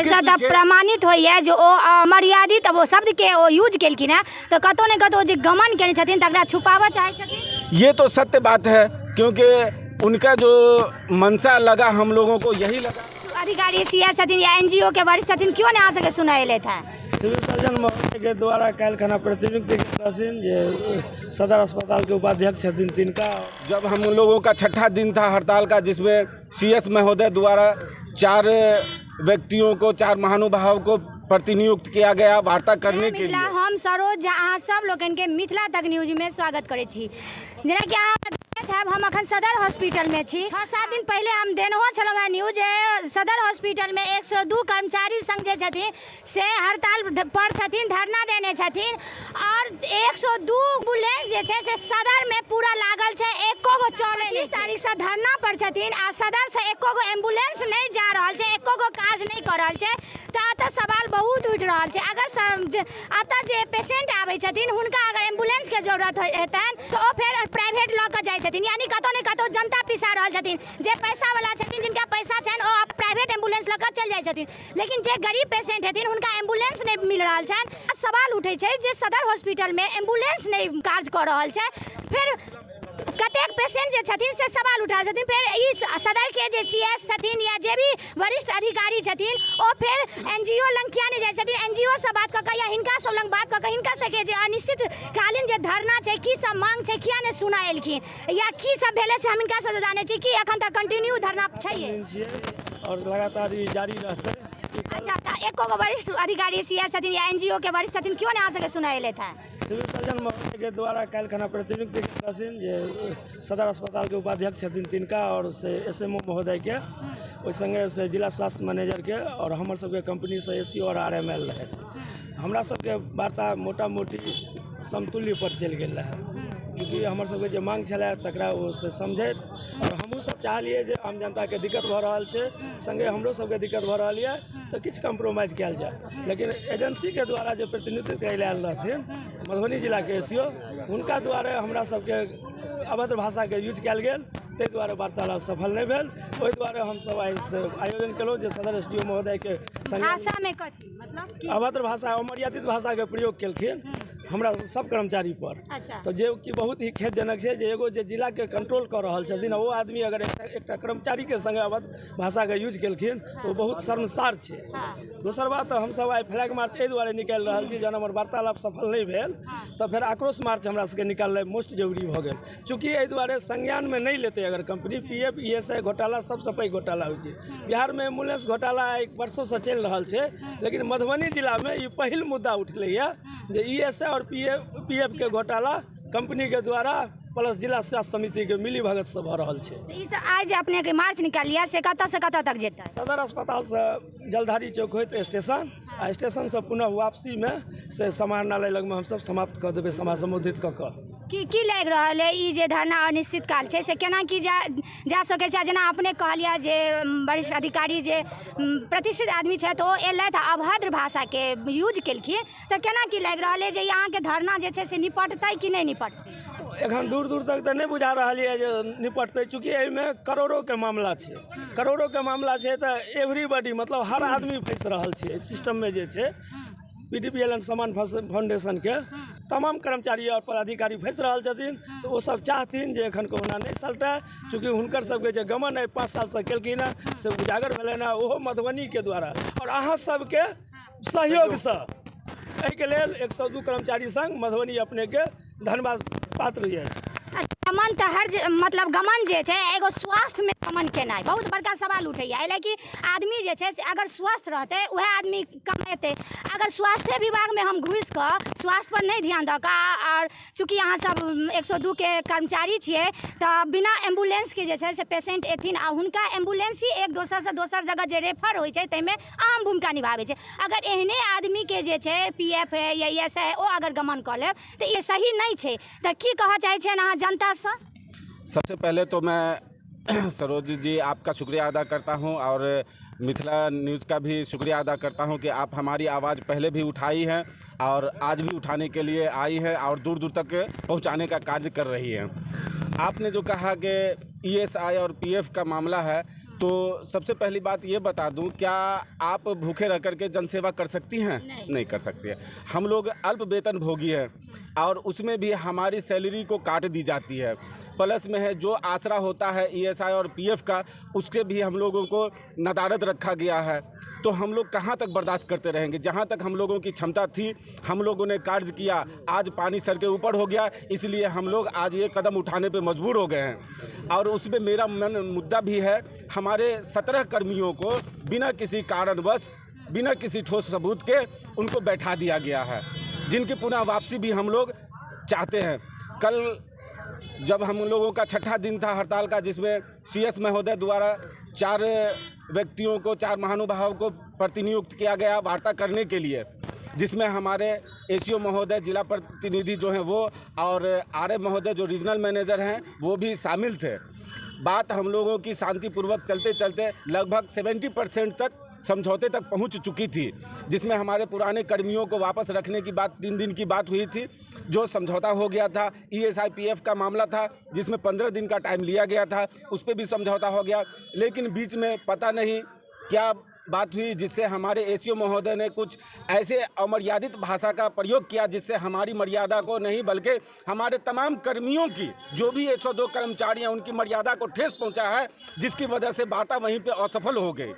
प्रमाणित होइए जो मर्यादित वो शब्द के वो यूज केलखिन है तो कतौ ने कतौ जे गमन केने छथिन तकरा छुपाबऽ चाहे छथिन। ये तो सत्य बात है, क्योंकि उनका जो मंशा लगा हम लोगों को यही लगा। अधिकारी सीएस छथिन या एनजीओ के वरिष्ठ छथिन क्यों ने अहाँ सबके सुनैले था? सिविल सर्जन महोदय के द्वारा काल्हि खना प्रतिनियुक्ति छथिन जे सदर अस्पताल के उपाध्यक्ष छथिन तिनका। जब हम लोगों का छठा दिन था हड़ताल का, जिसमें सीएस महोदय द्वारा 4 व्यक्तियों को, 4 महानुभाव को प्रतिनियुक्त किया गया वार्ता करने के लिए। हम सरोज अहाँ सब लोगन के मिथिला तक न्यूज में स्वागत करे छी। जेना कि अहाँ हम अखन सदर हॉस्पिटल में छी। 6-7 दिन पहले हम देनहो छलहुँ है न्यूज सदर हॉस्पिटल में 102 कर्मचारी संघ जे छथिन से हड़ताल पर छथिन, धरना देने छथिन और 102 एम्बुलेंस जे छै से सदर में पूरा लागल छै, एको गो चलै। 25 तारीख से धरना पर छथिन आ सदर से एको गो एम्बुलेंस नहीं जा रहल छै, एको गो काज नहीं कर रहल छै। तो एतऽ सवाल बहुत उठि रहल छै, अगर एतऽ जे पेशेंट आबै छथिन हुनका अगर एम्बुलेंस के जरूरत हेतनि तो ओ फेर प्राइवेट लऽ कऽ जाइ छथिन, यानी कतौ ने कतौ जनता पिसा रहल छथिन। जे पैसा वाला छथिन, जिनका पैसा छनि ओ प्राइवेट एम्बुलेंस लऽ कऽ चलि जाइ छथिन, लेकिन जे गरीब पेशेंट छथिन हुनका एम्बुलेंस नहीं मिल रहल छनि। सवाल उठै छै जे सदर हॉस्पिटल में एम्बुलेंस नहीं काज कऽ रहल छै, फिर कतेक पेशेंट जे छथिन से सवाल उठा छथिन। फिर ई सदर के जे सीएस छथिन या जे भी वरिष्ठ अधिकारी छथिन ओ फिर एनजीओ लंग किया नहीं जाइ छथिन, एनजीओ से बात कऽ के या हिनका सब लंग बात कऽ के हिनका सबके जे अनिश्चित कालीन जे धरना छै, की सब मांग छै, किया नहीं सुना एलखिन या की सब भेले छै, हम हिनका से जाने छी कि एखन तक कंटिन्यू धरना छै और लगातार ई जारी रहतै। अच्छा, एको गो वरिष्ठ अधिकारी सीएस छथिन या एनजीओ के वरिष्ठ छथिन क्यों नहीं अहाँ सबके सुनाइले था? सिविल सर्जन महोदय के द्वारा काल्हि खना प्रतिनियुक्ति छथिन जे सदर अस्पताल के उपाध्यक्ष छथिन तिनका और से एसएमओ महोदय के, ओहि संगे से जिला स्वास्थ्य मैनेजर के और हमर सबके कंपनी से एसी और आरएमएल रहे। हमरा सबके वार्ता मोटा मोटी समतुल्य पर चलि गेल रहे, क्योंकि हमर सबके जे मांग छलै तकरा ओ से समझैत और हमहूँ सब चाहलिए जे आम जनता के दिक्कत भऽ रहल छै, संगे हमरो सबके दिक्कत भऽ रहल यऽ तो किछु कम्प्रोमाइज कयल जाए। लेकिन एजेंसी के द्वारा जो प्रतिनिधित्व कयल रहथिन मधुबनी जिला के एसीओ, हुनका द्वारा हमरा सबके अभद्र भाषा के यूज कयल गेल, ताहि दुआरे वार्तालाप सफल नहीं भेल। ओहि दुआरे हम सब आयोजन केलहुँ जे सदर एसडीओ महोदय के भाषा में कथी मतलब अभद्र भाषा, अमर्यादित भाषा के प्रयोग केलखिन हमरा सब कर्मचारी पर। अच्छा। तो जे कि बहुत ही खेदजनक है जे एगो जे जिला के कंट्रोल कर रहल छथिन वो आदमी अगर एक कर्मचारी के संगे अभद्र भाषा के यूज केलखिन तो बहुत शर्मसार छै। दोसर बात हम सब आई फ्लैग मार्च एहि दुआरे निकालि रहल छी, जहन हमर वार्तालाप सफल नहीं भेल तो फिर आक्रोश मार्च हमरा सबके निकालनाइ मोस्ट जरूरी भऽ गेल, चूँकि एहि दुआरे संज्ञान में नहीं लेते अगर कंपनी। पीएफ ईएसआई घोटाला सबसे पैघ घोटाला होइ छै बिहार में, एम्बुलेंस घोटाला 1 वर्षों से चलि रहल छै, लेकिन मधुबनी जिला में ई पहिल मुद्दा उठलैया जे ईएसआई और पीएफ के घोटाला कंपनी के द्वारा प्लस जिला स्वास्थ्य समिति के मिली भगत से भऽ रहल छै। आज अपने के मार्च निकालिया से कतऽ तक जेतै? सदर अस्पताल से जलधारी चौक होइत स्टेशन आ स्टेशन से पुनः वापसी में से समाहरणालय लग में हम सब समाप्त कर देबै, सभा संबोधित कऽ कऽ। की लागि रहल है ई जे धरना अनिश्चित काल छै से केना की जा सकै छै? जेना अपने कहलिया जे वरिष्ठ अधिकारी जे प्रतिष्ठित आदमी छथि ओ एलथि अभद्र भाषा के यूज केलखिन, तऽ केना की लागि रहल है जे यहाँ के धरना जे छै से निपटतै कि नहीं निपटतै? एखन दूर दूर तक तो नहीं बुझा रहा है जे निपटते, चूँकि एहिमे करोड़ों के मामला छै, करोड़ों के मामला छै तो एवरीबॉडी मतलब हर आदमी फंस रहल छै सिस्टम में जे छै। पीडीपीएल एंड समान फाउंडेशन के तमाम कर्मचारी और पदाधिकारी फंस रहल छथिन, तो वो सब चाहथिन जे एखन कोना नहीं सलटे, चूँकि हुनकर सबके जे गमन है 5 साल से केलखिन है से उजागर भेलन है ओहो मधुबनी के द्वारा और अहाँ सबके सहयोग से। एहिके लेल 102 कर्मचारी संघ मधुबनी अपने के धन्यवाद पात्र है। गमन तो हर मतलब गमन जे छै एगो स्वास्थ्य में गमन केनाइ बहुत बड़का सवाल उठैया, एहि कि आदमी जे छै से अगर स्वस्थ रहते वह आदमी कमेते। अगर स्वास्थ्य विभाग में हम घुस कर स्वास्थ्य पर नहीं ध्यान दऽ कऽ और चूँकि अहाँ सब 102 के कर्मचारी छियै तो बिना एम्बुलेंस के जे छै से पेशेंट एथिन आ हुनका एम्बुलेंस ही एक दोसर से दोसर जगह जे रेफर होइ छै ताहिमे अहम भूमिका निभाबै छै। अगर एहने आदमी के जे छै पीएफ है या ईएसआई ओ अगर गमन कऽ लेब तो ये सही नहीं छै, तो की कहऽ चाहै छियनि अहाँ जनता से? सबसे पहले तो मैं सरोज जी आपका शुक्रिया अदा करता हूं और मिथिला न्यूज़ का भी शुक्रिया अदा करता हूं कि आप हमारी आवाज़ पहले भी उठाई है और आज भी उठाने के लिए आई है और दूर दूर तक पहुंचाने का कार्य कर रही है। आपने जो कहा कि ईएसआई और पीएफ का मामला है, तो सबसे पहली बात ये बता दूं, क्या आप भूखे रह करके जनसेवा कर सकती हैं? नहीं कर सकती है। हम लोग अल्प वेतन भोगी हैं और उसमें भी हमारी सैलरी को काट दी जाती है। प्लस में है जो आसरा होता है ईएसआई और पीएफ का, उसके भी हम लोगों को नदारद रखा गया है। तो हम लोग कहाँ तक बर्दाश्त करते रहेंगे? जहाँ तक हम लोगों की क्षमता थी हम लोगों ने कार्य किया, आज पानी सर के ऊपर हो गया, इसलिए हम लोग आज ये कदम उठाने पे मजबूर हो गए हैं। और उसमें मेरा मुद्दा भी है, हमारे 17 कर्मियों को बिना किसी कारणवश, बिना किसी ठोस सबूत के उनको बैठा दिया गया है, जिनकी पुनः वापसी भी हम लोग चाहते हैं। कल जब हम लोगों का छठा दिन था हड़ताल का, जिसमें सीएस महोदय द्वारा 4 व्यक्तियों को, 4 महानुभावों को प्रतिनियुक्त किया गया वार्ता करने के लिए, जिसमें हमारे एसीओ महोदय, जिला प्रतिनिधि जो हैं वो, और आरए महोदय जो रीजनल मैनेजर हैं वो भी शामिल थे। बात हम लोगों की शांतिपूर्वक चलते चलते लगभग 70% तक समझौते तक पहुंच चुकी थी, जिसमें हमारे पुराने कर्मियों को वापस रखने की बात 3 दिन की बात हुई थी, जो समझौता हो गया था। ईएसआईपीएफ का मामला था जिसमें 15 दिन का टाइम लिया गया था, उस पर भी समझौता हो गया। लेकिन बीच में पता नहीं क्या बात हुई जिससे हमारे एसीओ महोदय ने कुछ ऐसे अमर्यादित भाषा का प्रयोग किया जिससे हमारी मर्यादा को नहीं बल्कि हमारे तमाम कर्मियों की, जो भी 102 कर्मचारी हैं, उनकी मर्यादा को ठेस पहुंचा है, जिसकी वजह से वार्ता वहीं पे असफल हो गई।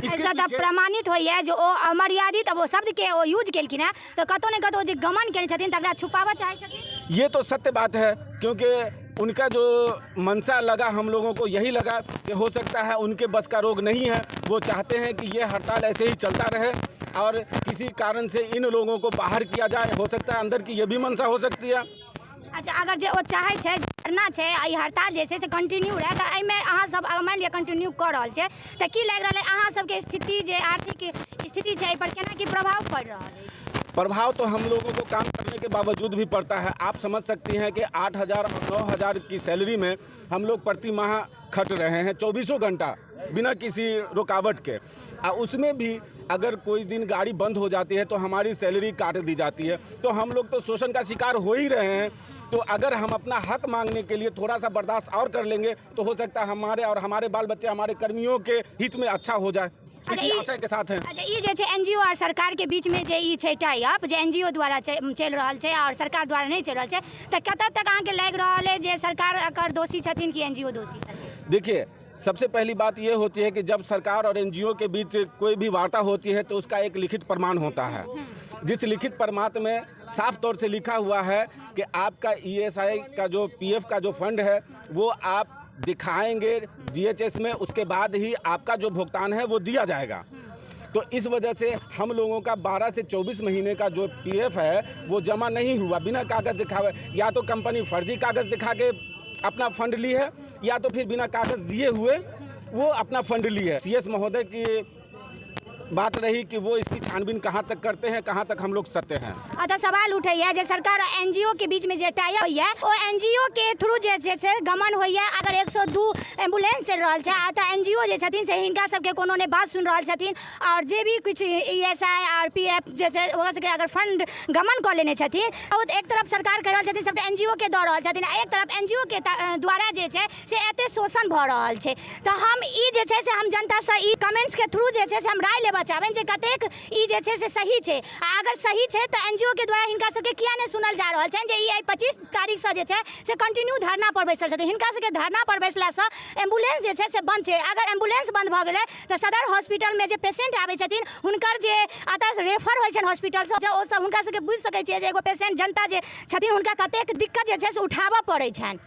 ऐसा तब प्रमाणित होई है जो ओ अमर्यादित अब शब्द के ओ यूज केलखिन है, तो कतो ने कतो जे गमन केने छथिन तकरा छुपावा चाहे छथिन। ये तो सत्य बात है, क्योंकि उनका जो मनसा लगा, हम लोगों को यही लगा कि हो सकता है उनके बस का रोग नहीं है, वो चाहते हैं कि ये हड़ताल ऐसे ही चलता रहे और किसी कारण से इन लोगों को बाहर किया जाए। हो सकता है अंदर की ये भी मनसा हो सकती है। अच्छा, अगर जे ओ चाहे छे करना छे आई हड़ताल जे छे से कंटिन्यू रहे, त एमे अहाँ सब मान लिया कंटिन्यू कर रहल छे, त की लाग रहल है अहाँ सबके स्थिति जे आर्थिक स्थिति छे एहि पर केना की प्रभाव पड़ रहल है? प्रभाव तो हम लोगों को काम करने के बावजूद भी पड़ता है। आप समझ सकती हैं कि 8,000 और 9,000 की सैलरी में हम लोग प्रति माह खट रहे हैं 24 घंटा बिना किसी रुकावट के। उसमें भी अगर कोई दिन गाड़ी बंद हो जाती है तो हमारी सैलरी काट दी जाती है। तो हम लोग तो शोषण का शिकार हो ही रहे हैं। तो अगर हम अपना हक मांगने के लिए थोड़ा सा बर्दाश्त और कर लेंगे तो हो सकता है हमारे और हमारे बाल बच्चे, हमारे कर्मियों के हित में अच्छा हो जाए, इसी आशय के साथ हैं। अच्छा, ये जे छे एनजीओ और सरकार के बीच में जे ई छे टाई अप, जे एनजीओ द्वारा चल रहल छे और सरकार द्वारा नहीं चल रहल छे, त कतऽ तक अहाँ के लाग रहल है जे सरकार एकर दोषी छथिन कि एनजीओ दोषी छथिन? देखिए, सबसे पहली बात ये होती है कि जब सरकार और एनजीओ के बीच कोई भी वार्ता होती है तो उसका एक लिखित प्रमाण होता है, जिस लिखित प्रमाण में साफ तौर से लिखा हुआ है कि आपका ईएसआई का जो पीएफ का जो फंड है वो आप दिखाएंगे डीएचएस में, उसके बाद ही आपका जो भुगतान है वो दिया जाएगा। तो इस वजह से हम लोगों का 12 से 24 महीने का जो पीएफ है वो जमा नहीं हुआ, बिना कागज़ दिखावे। या तो कंपनी फर्जी कागज़ दिखा के अपना फंड ली है या तो फिर बिना कागज़ दिए हुए वो अपना फंड ली है। सीएस महोदय की बात रही कि वो इसकी छानबीन कहाँ तक करते हैं, कहाँ तक हम लोग सत्य हैं। तो सवाल उठे है जे सरकार और एनजीओ के बीच में जे टाई अप होइए ओ एनजीओ के थ्रू जे से गमन होइए। अगर 102 एम्बुलेंस चल रहल छै त एनजीओ जे छथिन से हिनका सबके कोनो ने बात सुन रहल छथिन और जे भी कुछ ईएसआई और पीएफ जे छै ओकरा सबके अगर फंड गमन क लेने छथिन तो एक तरफ सरकार कह रहल छथिन सबटा एनजीओ के द रहल छथिन, एक तरफ एनजीओ के द्वारा जे छै से एते शोषण भ रहल छै। तो हम ई जे छै से हम जनता से ई कमेंट्स के थ्रू जे छै से हम राय लेबा चाहबेन जे कतेक ई जे छै से सही छै। अगर सही छै तो एनजीओ के द्वारा हिनका सबके किया ने सुनल जा रहल छै जे ई 25 तारीख से जे छै से कंटिन्यू धरना पर बैसल छथिन। हिनका सबके धरना पर बैसला से एम्बुलेंस जे छै से बंद छै। अगर एम्बुलेंस बंद भ गेलै तो सदर हॉस्पिटल में जे पेशेंट आबै छथिन हुनकर जे अतः रेफर होइ छन हॉस्पिटल से ओ सब हुनका सबके बुझि सकै छै जे एगो पेशेंट जनता जे छथिन हुनका कतेक दिक्कत जे छै से उठाबऽ पड़ै छनि।